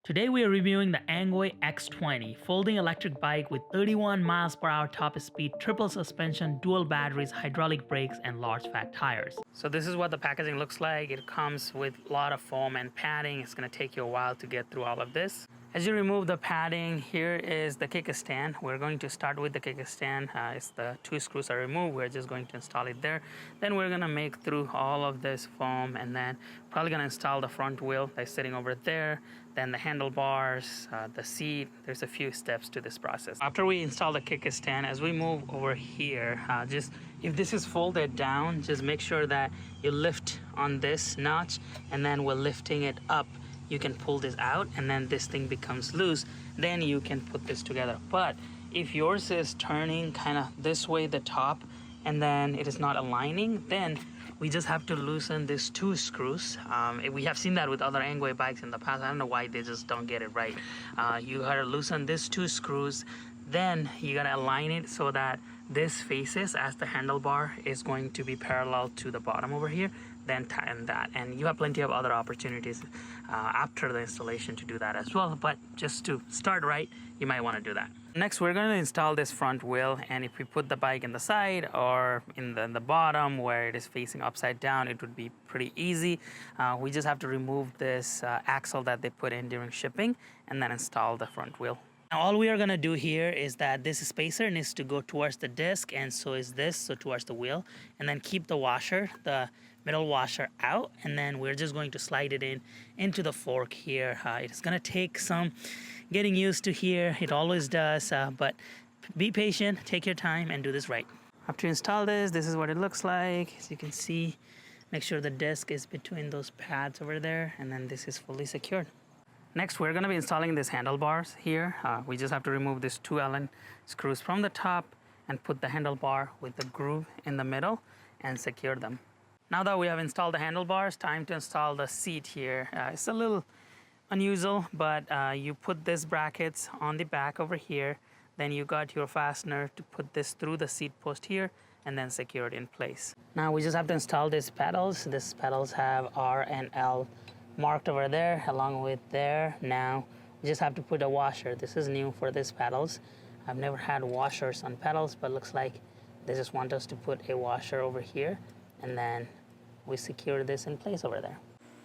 Today we are reviewing the Engwe X20, folding electric bike with 31 miles per hour top speed, triple suspension, dual batteries, hydraulic brakes, and large fat tires. So this is what the packaging looks like. It comes with a lot of foam and padding. It's going to take you a while to get through all of this. As you remove the padding, here is the kickstand. We're going to start with the kickstand. As the two screws are removed, we're just going to install it there. Then we're going to make through all of this foam, and then probably going to install the front wheel that's sitting over there, then the handlebars, the seat. There's a few steps to this process. After we install the kickstand, as we move over here, just if this is folded down, just make sure that you lift on this notch, and then we're lifting it up. You can pull this out, and then this thing becomes loose. Then you can put this together. But if yours is turning kind of this way, the top, and then it is not aligning, then we just have to loosen these two screws. We have seen that with other Engwe bikes in the past. I don't know why they just don't get it right. You gotta loosen these two screws. Then you gotta align it so that this faces as the handlebar is going to be parallel to the bottom over here. Then tighten that, and you have plenty of other opportunities after the installation to do that as well. But just to start right, you might want to do that. Next, we're going to install this front wheel, and if we put the bike in the side or in the bottom where it is facing upside down, it would be pretty easy. We just have to remove this axle that they put in during shipping and then install the front wheel. Now all we are going to do here is that this spacer needs to go towards the disc, and so is this, so towards the wheel, and then keep the washer, the middle washer, out, and then we're just going to slide it into the fork here. It's going to take some getting used to here. It always does, but be patient, take your time, and do this right. After you install this is what it looks like. As you can see, make sure the disc is between those pads over there, and then this is fully secured. Next, we're going to be installing these handlebars here. We just have to remove these two Allen screws from the top and put the handlebar with the groove in the middle and secure them. Now that we have installed the handlebars, time to install the seat here. It's a little unusual, but you put these brackets on the back over here. Then you got your fastener to put this through the seat post here and then secure it in place. Now we just have to install these pedals. These pedals have R and L marked over there along with there. Now we just have to put a washer. This is new for these pedals. I've never had washers on pedals, but looks like they just want us to put a washer over here, and then we secure this in place over there.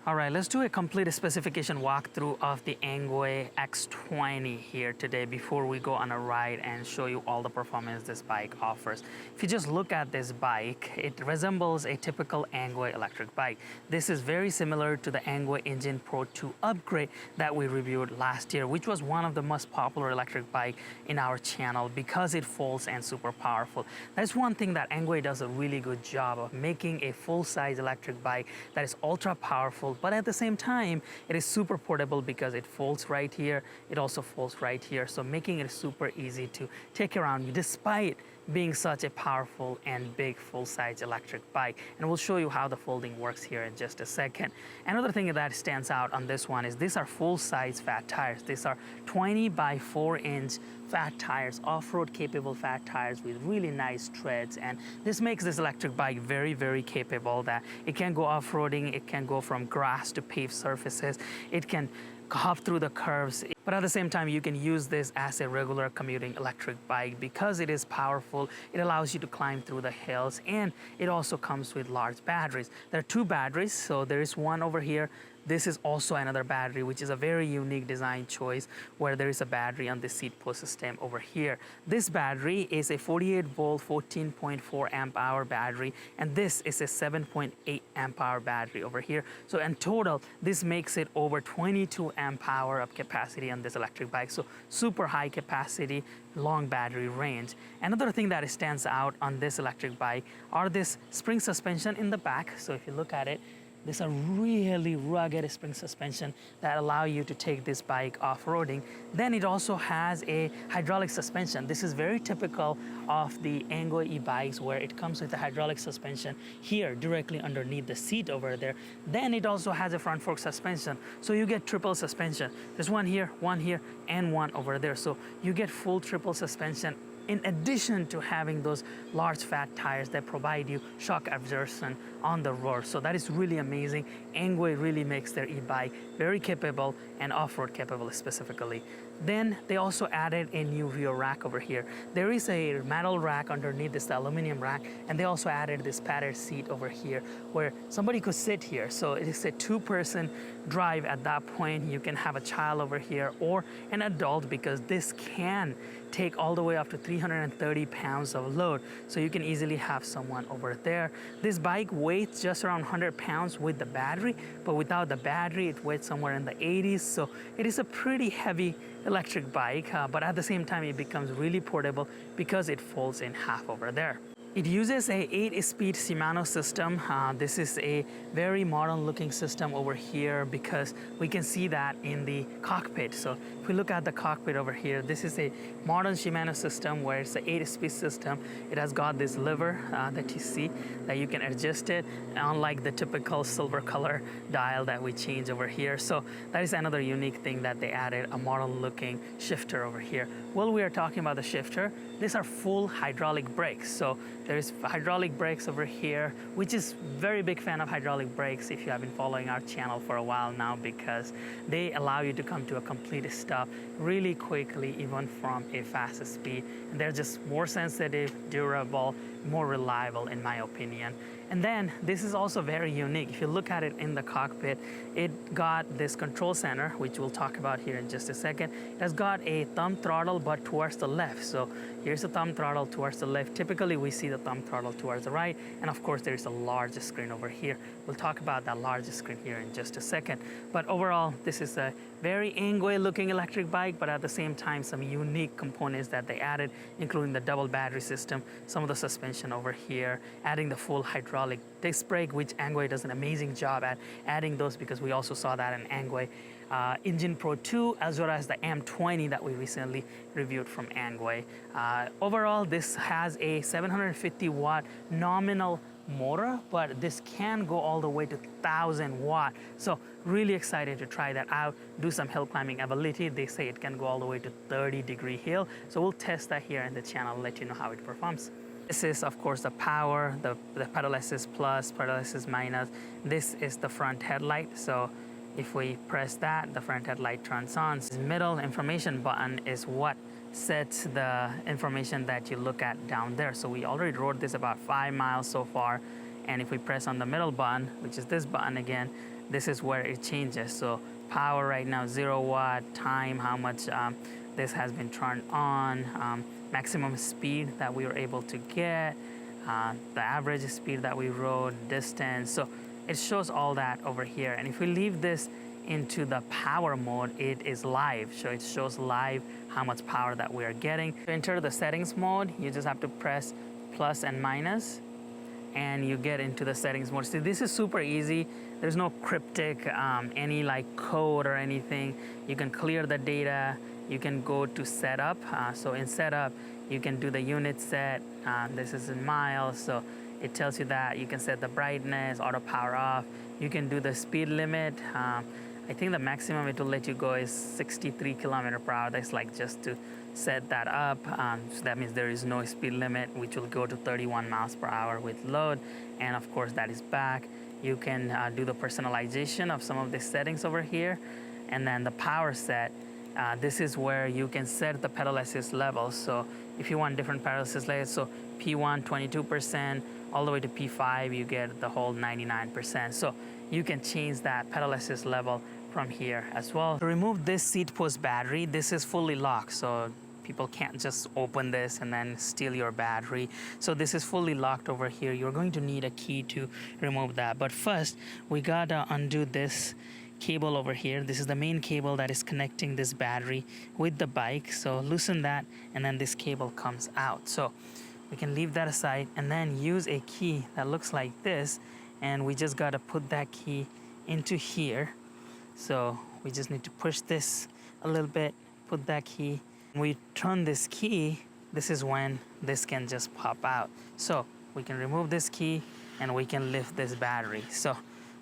All right, let's do a complete specification walkthrough of the Engwe X20 here today before we go on a ride and show you all the performance this bike offers. If you just look at this bike, it resembles a typical Engwe electric bike. This is very similar to the Engwe Engine Pro 2 upgrade that we reviewed last year, which was one of the most popular electric bike in our channel because it folds and super powerful. That's one thing that Engwe does a really good job of, making a full-size electric bike that is ultra powerful, but at the same time, it is super portable because it folds right here. It also folds right here, so making it super easy to take around despite being such a powerful and big full-size electric bike. And we'll show you how the folding works here in just a second. Another thing that stands out on this one is these are full-size fat tires. These are 20 by 4-inch fat tires, off-road capable fat tires with really nice treads, and this makes this electric bike very, very capable that it can go off-roading, it can go from grass to paved surfaces, it can hop through the curves, but at the same time you can use this as a regular commuting electric bike because it is powerful. It allows you to climb through the hills, and it also comes with large batteries. There are two batteries, so there is one over here. This is also another battery, which is a very unique design choice where there is a battery on the seat post system over here. This battery is a 48 volt 14.4 amp hour battery, and this is a 7.8 amp hour battery over here. So in total, this makes it over 22 amp hour of capacity on this electric bike. So super high capacity, long battery range. Another thing that stands out on this electric bike are this spring suspension in the back. So if you look at it, these are really rugged spring suspension that allow you to take this bike off-roading. Then it also has a hydraulic suspension. This is very typical of the Engwe e-bikes where it comes with a hydraulic suspension here directly underneath the seat over there. Then it also has a front fork suspension. So you get triple suspension. There's one here, and one over there. So you get full triple suspension in addition to having those large fat tires that provide you shock absorption on the road. So that is really amazing. Engwe really makes their e-bike very capable and off-road capable specifically. Then they also added a new rear rack over here. There is a metal rack underneath this aluminum rack, and they also added this padded seat over here where somebody could sit here. So it is a two-person drive at that point. You can have a child over here or an adult, because this can take all the way up to 330 pounds of load. So you can easily have someone over there. This bike weighs just around 100 pounds with the battery, but without the battery, it weighs somewhere in the 80s. So it is a pretty heavy electric bike, but at the same time, it becomes really portable because it folds in half over there. It uses a 8-speed Shimano system. This is a very modern looking system over here because we can see that in the cockpit. So if we look at the cockpit over here, this is a modern Shimano system where it's an 8-speed system. It has got this lever that you see that you can adjust it, unlike the typical silver color dial that we change over here. So that is another unique thing that they added, a modern looking shifter over here. While we are talking about the shifter, these are full hydraulic brakes. So there's hydraulic brakes over here, which is very big fan of hydraulic brakes if you have been following our channel for a while now, because they allow you to come to a complete stop really quickly, even from a fast speed. And they're just more sensitive, durable, more reliable in my opinion. And then this is also very unique. If you look at it in the cockpit, it got this control center, which we'll talk about here in just a second. It has got a thumb throttle, but towards the left. So here's the thumb throttle towards the left. Typically, we see the thumb throttle towards the right. And of course, there's a large screen over here. We'll talk about that large screen here in just a second. But overall, this is a very Engwe looking electric bike, but at the same time, some unique components that they added, including the double battery system, some of the suspension over here, adding the full hydraulic disc brake, which Engwe does an amazing job at adding those, because we also saw that in Engwe Engine Pro 2, as well as the M20 that we recently reviewed from Engwe. Overall, this has a 750 watt nominal motor, but this can go all the way to 1,000 watt. So really excited to try that out, do some hill climbing ability. They say it can go all the way to 30-degree hill. So we'll test that here in the channel, let you know how it performs. This is, of course, the power, the pedal assist plus, pedal assist minus. This is the front headlight. So if we press that, the front headlight turns on. The middle information button is what sets the information that you look at down there. So we already rode this about 5 miles so far. And if we press on the middle button, which is this button again, this is where it changes. So power right now, 0 watt, time, how much this has been turned on, maximum speed that we were able to get, the average speed that we rode, distance. So it shows all that over here. And if we leave this into the power mode, it is live. So it shows live how much power that we are getting. To enter the settings mode, you just have to press plus and minus, and you get into the settings mode. See, this is super easy. There's no cryptic, any like code or anything. You can clear the data. You can go to setup. So in setup, you can do the unit set. This is in miles. So it tells you that you can set the brightness, auto power off. You can do the speed limit. I think the maximum it will let you go is 63 kilometers per hour. That's like just to set that up. So that means there is no speed limit, which will go to 31 miles per hour with load. And of course, that is back. You can do the personalization of some of the settings over here. And then the power set, this is where you can set the pedal assist levels. So if you want different pedal assist levels, so P1, 22%, all the way to P5, you get the whole 99%. So you can change that pedal assist level from here as well. To remove this seat post battery, this is fully locked. So people can't just open this and then steal your battery. So this is fully locked over here. You're going to need a key to remove that. But first, we gotta undo this cable over here. This is the main cable that is connecting this battery with the bike. So loosen that, and then this cable comes out. So we can leave that aside and then use a key that looks like this. And we just gotta put that key into here. So we just need to push this a little bit, put that key. When we turn this key, this is when this can just pop out. So we can remove this key and we can lift this battery. So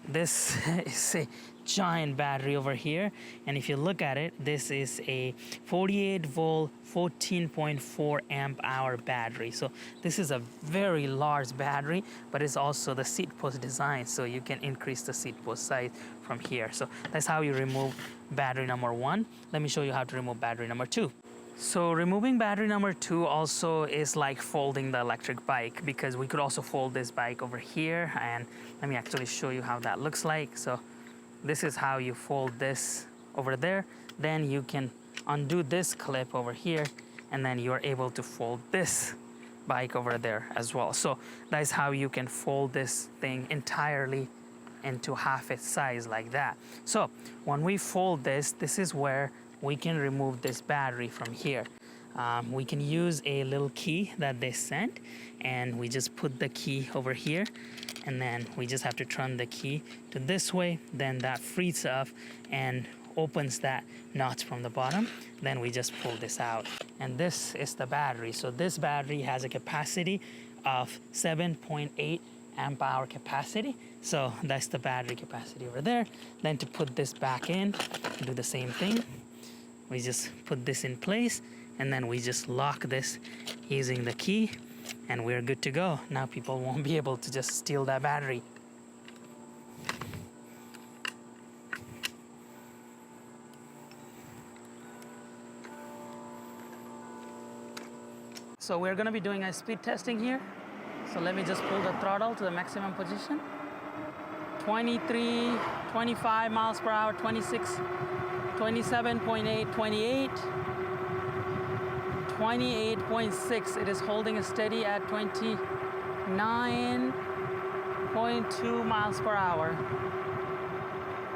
this is a giant battery over here, and if you look at it, this is a 48 volt 14.4 amp hour battery. So this is a very large battery, but it's also the seat post design, so you can increase the seat post size from here. So that's how you remove battery number 1. Let me show you how to remove battery number 2. So removing battery number 2 also is like folding the electric bike, because we could also fold this bike over here, and let me actually show you how that looks like. So this is how you fold this over there. Then you can undo this clip over here, and then you're able to fold this bike over there as well. So that's how you can fold this thing entirely into half its size like that. So when we fold this, this is where we can remove this battery from here. We can use a little key that they sent, and we just put the key over here, and then we just have to turn the key to this way. Then that frees up and opens that notch from the bottom. Then we just pull this out, and this is the battery. So this battery has a capacity of 7.8 amp hour capacity. So that's the battery capacity over there. Then to put this back in, do the same thing. We just put this in place, and then we just lock this using the key, and we're good to go. Now people won't be able to just steal that battery. So we're going to be doing a speed testing here. So let me just pull the throttle to the maximum position. 23, 25 miles per hour, 26, 27.8, 28, 28.6. It is holding steady at 29.2 miles per hour.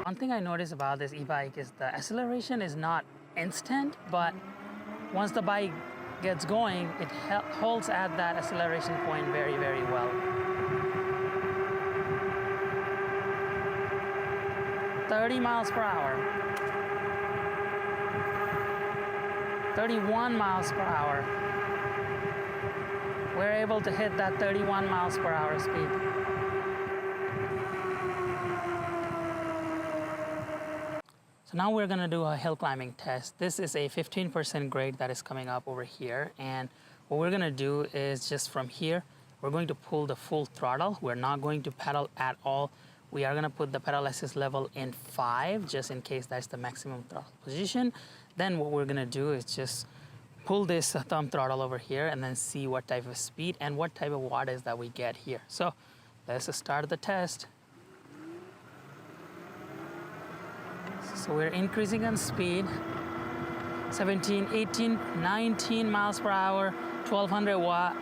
One thing I noticed about this e-bike is the acceleration is not instant, but once the bike gets going, it holds at that acceleration point very, very well. 30 miles per hour. 31 miles per hour. We're able to hit that 31 miles per hour speed. So now we're gonna do a hill climbing test. This is a 15% grade that is coming up over here, and what we're gonna do is just from here, we're going to pull the full throttle. We're not going to pedal at all. We are gonna put the pedal assist level in 5, just in case that's the maximum throttle position. Then what we're gonna do is just pull this thumb throttle over here, and then see what type of speed and what type of wattage that we get here. So let's start the test. So we're increasing on speed, 17, 18, 19 miles per hour, 1200 watt,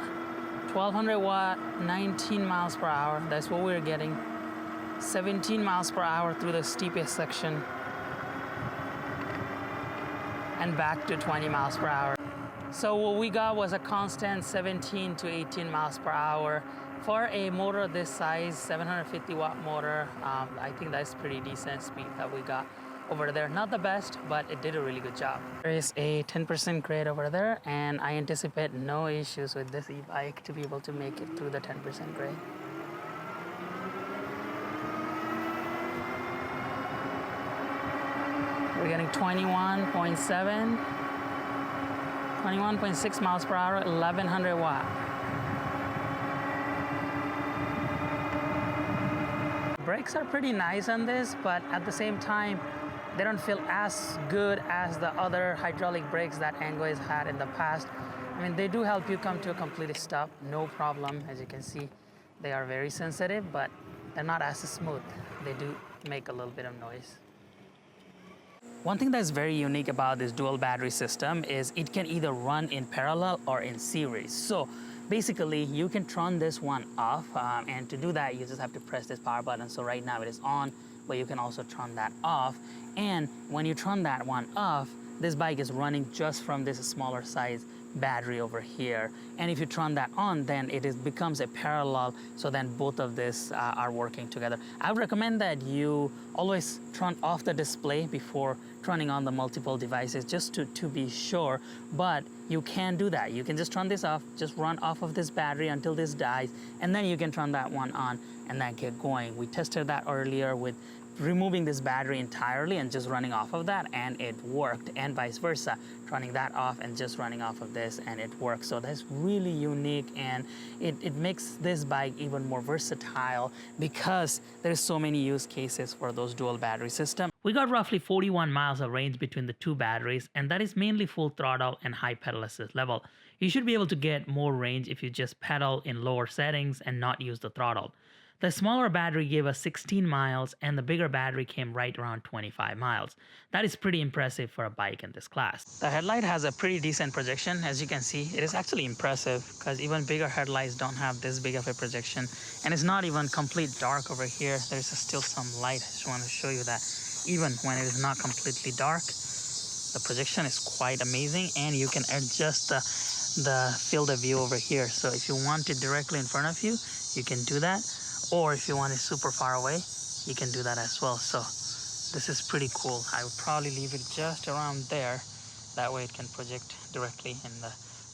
19 miles per hour. That's what we're getting. 17 miles per hour through the steepest section, and back to 20 miles per hour. So what we got was a constant 17 to 18 miles per hour. For a motor this size, 750 watt motor, I think that's pretty decent speed that we got over there. Not the best, but it did a really good job. There is a 10% grade over there, and I anticipate no issues with this e-bike to be able to make it through the 10% grade. We're getting 21.7, 21.6 miles per hour, 1100 watt. Brakes are pretty nice on this, but at the same time, they don't feel as good as the other hydraulic brakes that Engwe has had in the past. I mean, they do help you come to a complete stop, no problem. As you can see, they are very sensitive, but they're not as smooth. They do make a little bit of noise. One thing that's very unique about this dual battery system is it can either run in parallel or in series. So basically, you can turn this one off, and to do that, you just have to press this power button. So right now it is on, but you can also turn that off. And when you turn that one off, this bike is running just from this smaller size battery over here. And if you turn that on, then becomes a parallel, so then both of this are working together. I would recommend that you always turn off the display before turning on the multiple devices, just to be sure. But you can do that. You can just turn this off, just run off of this battery until this dies, and then you can turn that one on and then get going. We tested that earlier with removing this battery entirely and just running off of that, and it worked, and vice versa, turning that off and just running off of this, and it works. So that's really unique, and it makes this bike even more versatile because there's so many use cases for those dual battery system. We got roughly 41 miles of range between the two batteries, and that is mainly full throttle and high pedal assist level. You should be able to get more range if you just pedal in lower settings and not use the throttle. The smaller battery gave us 16 miles, and the bigger battery came right around 25 miles. That is pretty impressive for a bike in this class. The headlight has a pretty decent projection. As you can see, it is actually impressive because even bigger headlights don't have this big of a projection. And it's not even complete dark over here. There's still some light. I just want to show you that even when it is not completely dark, the projection is quite amazing, and you can adjust the field of view over here. So if you want it directly in front of you, you can do that. Or if you want it super far away, you can do that as well. So this is pretty cool. I would probably leave it just around there. That way it can project directly in the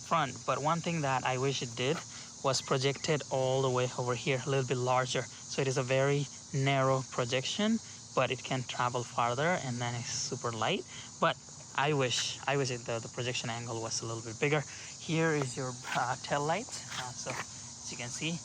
front. But one thing that I wish it did was projected all the way over here, a little bit larger. So it is a very narrow projection, but it can travel farther, and then it's super light. But I wish the projection angle was a little bit bigger. Here is your tail light. So as you can see,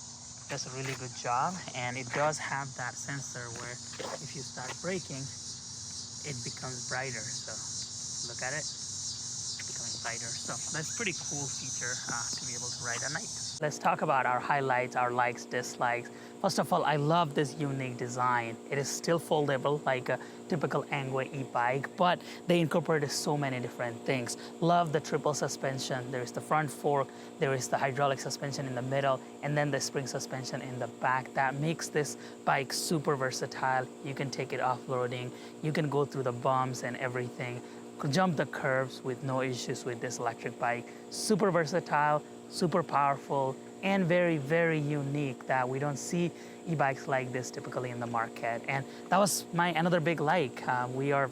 does a really good job, and it does have that sensor where if you start braking, it becomes brighter. So look at it, it's becoming brighter. So that's pretty cool feature to be able to ride at night. Let's talk about our highlights, our likes, dislikes. First of all, I love this unique design. It is still foldable like a typical Engwe e-bike, but they incorporated so many different things. Love the triple suspension. There is the front fork, there is the hydraulic suspension in the middle, and then the spring suspension in the back. That makes this bike super versatile. You can take it off-roading, you can go through the bumps and everything, jump the curves with no issues with this electric bike. Super versatile, super powerful, and very, very unique that we don't see e-bikes like this typically in the market. And that was my another big like. We are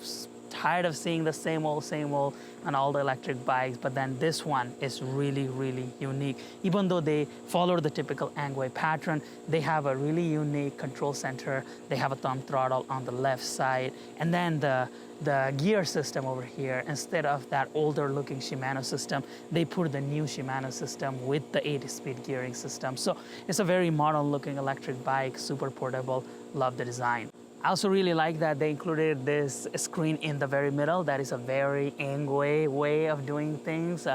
tired of seeing the same old on all the electric bikes, but then this one is really, really unique. Even though they follow the typical Engwe pattern, they have a really unique control center. They have a thumb throttle on the left side, and then the gear system over here, instead of that older looking Shimano system, they put the new Shimano system with the 8-speed gearing system. So it's a very modern looking electric bike, super portable. Love the design. I also really like that they included this screen in the very middle. That is a very Engwe way of doing things.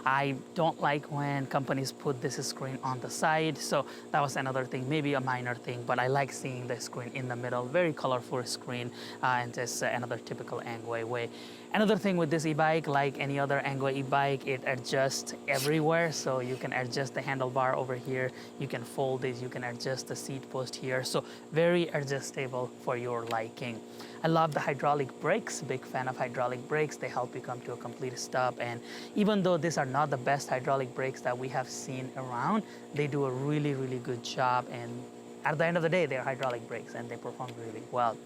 I don't like when companies put this screen on the side, so that was another thing, maybe a minor thing, but I like seeing the screen in the middle. Very colorful screen, and just another typical Engwe way. Another thing with this e-bike, like any other Engwe e-bike, it adjusts everywhere. So you can adjust the handlebar over here, you can fold it, you can adjust the seat post here. So very adjustable for your liking. I love the hydraulic brakes, big fan of hydraulic brakes. They help you come to a complete stop. And even though these are not the best hydraulic brakes that we have seen around, they do a really, really good job. And at the end of the day, they're hydraulic brakes and they perform really well.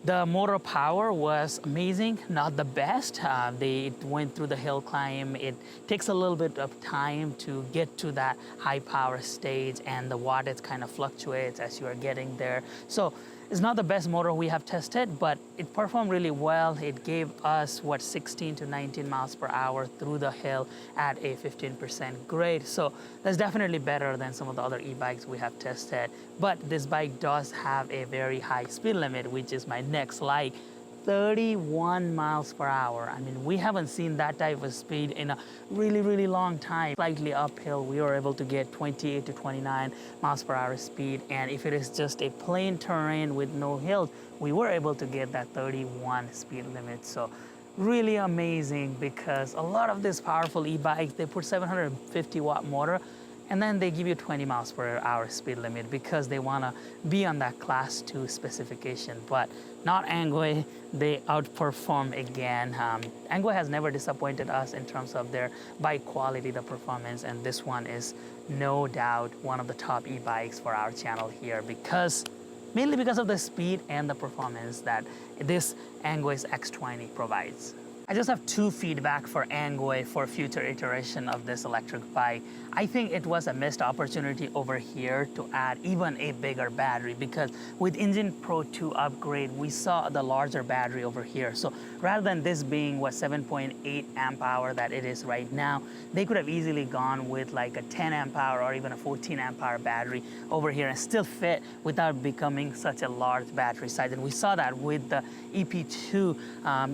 The motor power was amazing, not the best. They went through the hill climb. It takes a little bit of time to get to that high power stage, and the wattage kind of fluctuates as you are getting there. So it's not the best motor we have tested, but it performed really well. It gave us, 16 to 19 miles per hour through the hill at a 15% grade. So that's definitely better than some of the other e-bikes we have tested. But this bike does have a very high speed limit, which is my next like. 31 miles per hour. I mean, we haven't seen that type of speed in a really, really long time. Slightly uphill, we were able to get 28 to 29 miles per hour speed. And if it is just a plain terrain with no hills, we were able to get that 31 speed limit. So really amazing, because a lot of these powerful e-bikes, they put 750 watt motor, and then they give you 20 miles per hour speed limit because they want to be on that class 2 specification. But not Engwe, they outperform again. Engwe has never disappointed us in terms of their bike quality, the performance, and this one is no doubt one of the top e-bikes for our channel here, mainly because of the speed and the performance that this Engwe X20 provides. I just have two feedback for Engwe for future iteration of this electric bike. I think it was a missed opportunity over here to add even a bigger battery, because with Engine Pro 2 upgrade, we saw the larger battery over here. So rather than this being what 7.8 amp hour that it is right now, they could have easily gone with like a 10 amp hour or even a 14 amp hour battery over here and still fit without becoming such a large battery size. And we saw that with the EP2,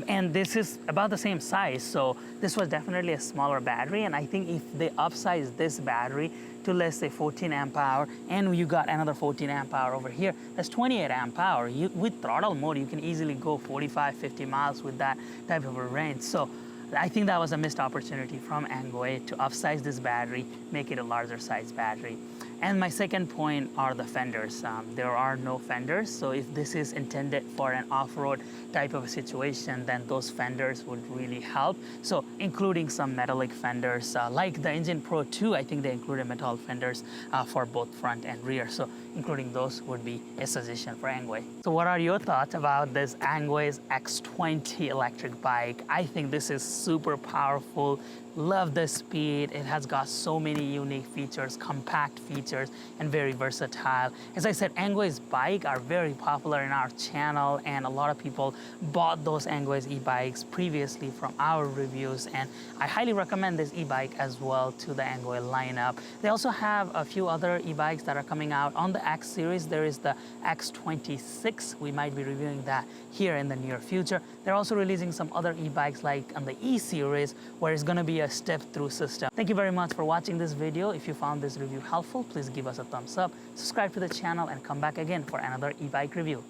and this is about the same size, so this was definitely a smaller battery. And I think if they upsize this battery to, let's say, 14 amp hour, and you got another 14 amp hour over here, that's 28 amp hour. With throttle mode, you can easily go 45, 50 miles with that type of a range. So I think that was a missed opportunity from Engwe to upsize this battery, make it a larger size battery. And my second point are the fenders. There are no fenders, so if this is intended for an off-road type of a situation, then those fenders would really help. So including some metallic fenders, like the Engine Pro 2, I think they included metal fenders for both front and rear. So including those would be a suggestion for Engwe. So what are your thoughts about this Engwe's X20 electric bike? I think this is super powerful. Love the speed. It has got so many unique features, compact features, and very versatile. As I said, Engwe's bike are very popular in our channel, and a lot of people bought those Engwe's e-bikes previously from our reviews, and I highly recommend this e-bike as well to the Engwe lineup. They also have a few other e-bikes that are coming out on the X series. There is the X26. We might be reviewing that here in the near future. They're also releasing some other e-bikes like on the E series, where it's going to be a step-through system. Thank you very much for watching this video. If you found this review helpful, please give us a thumbs up, subscribe to the channel, and come back again for another e-bike review.